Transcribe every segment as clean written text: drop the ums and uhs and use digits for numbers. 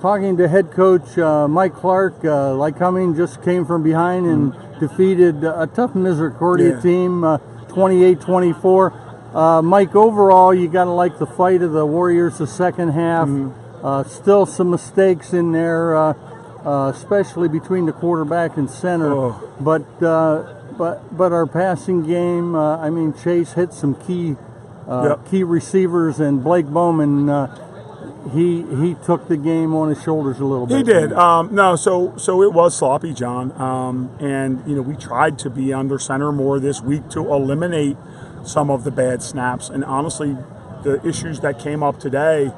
talking to head coach Mike Clark. Lycoming just came from behind and defeated a tough Misericordia team, 28-24. Mike, overall, you got to like the fight of the Warriors the second half. Still some mistakes in there, especially between the quarterback and center. But our passing game, I mean, Chase hit some key receivers, and Blake Bowman, he took the game on his shoulders a little bit. He did. So it was sloppy, John. And we tried to be under center more this week to eliminate some of the bad snaps. And honestly, the issues that came up today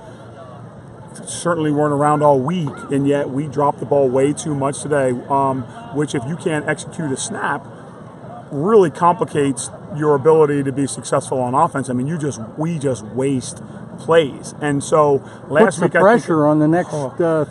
certainly weren't around all week, and yet we dropped the ball way too much today, which, if you can't execute a snap, really complicates your ability to be successful on offense. I mean, we just waste plays, and so last week puts the pressure on the next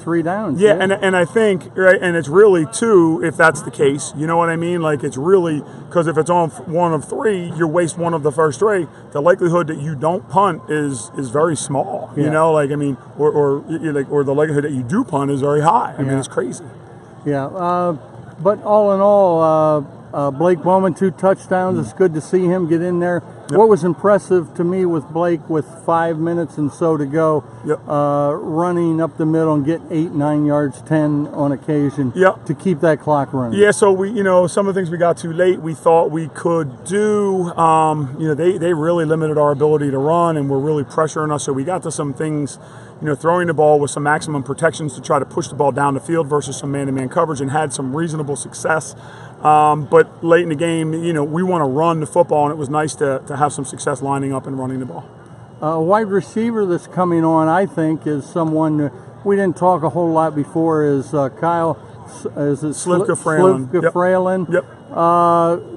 3 downs. Yeah, and I think, right, and it's really 2 if that's the case. You know what I mean? Like, it's really, because if it's on 1 of 3, you waste 1 of the first 3. The likelihood that you don't punt is very small. You know, like, I mean, or the likelihood that you do punt is very high. I mean, it's crazy. Yeah, but all in all, Blake Bowman, 2 touchdowns. It's good to see him get in there. What was impressive to me with Blake, with 5 minutes and so to go, running up the middle and get 8, 9 yards, 10 on occasion, to keep that clock running. Yeah, so we, some of the things we got too late, we thought we could do. They really limited our ability to run, and were really pressuring us. So we got to some things, throwing the ball with some maximum protections to try to push the ball down the field versus some man-to-man coverage, and had some reasonable success. But late in the game, we want to run the football, and it was nice to have some success lining up and running the ball. A wide receiver that's coming on, I think, is someone we didn't talk a whole lot before, is Kyle Slivka-Fralin.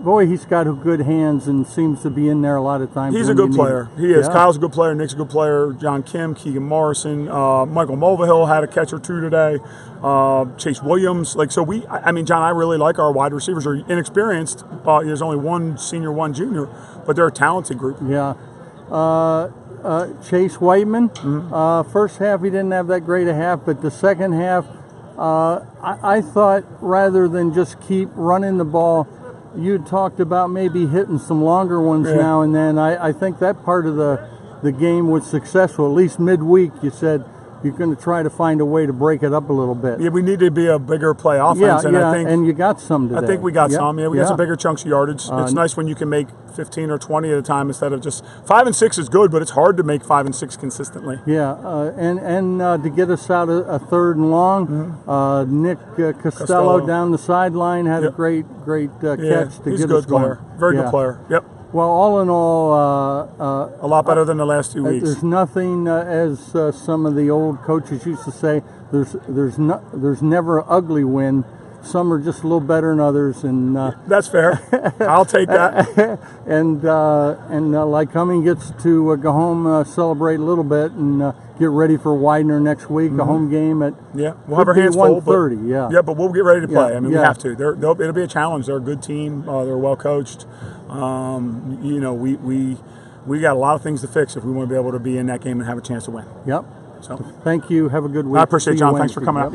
Boy, he's got good hands and seems to be in there a lot of times. He's a good player. He is. Kyle's a good player. Nick's a good player. John Kim, Keegan Morrison, Michael Mulvihill had a catch or 2 today. Chase Williams. John, I really like our wide receivers. They're inexperienced. There's only 1 senior, 1 junior, but they're a talented group. Yeah. Chase Whiteman, first half he didn't have that great a half, but the second half, I thought rather than just keep running the ball, you talked about maybe hitting some longer ones now and then. I think that part of the game was successful. At least midweek, you said you're going to try to find a way to break it up a little bit. Yeah, we need to be a bigger play offense. And you got some today. I think we got some. Yeah, we got some bigger chunks of yardage. It's nice when you can make 15 or 20 at a time instead of just 5 and 6 is good, but it's hard to make 5 and 6 consistently. Yeah, and to get us out a 3rd and long, Nick Costello down the sideline had a great catch to get us going. He's a good player. Very good player. Yep. Well, all in all, a lot better than the last 2 weeks. There's nothing, as some of the old coaches used to say, there's never an ugly win. Some are just a little better than others, and that's fair. I'll take that. and Lycoming gets to go home, celebrate a little bit, and get ready for Widener next week. A home game at we'll have our hands full. 1:30. But we'll get ready to play. We have to. It'll be a challenge. They're a good team. They're well coached. We got a lot of things to fix if we want to be able to be in that game and have a chance to win. So thank you. Have a good week. I appreciate it, John. Thanks for coming out.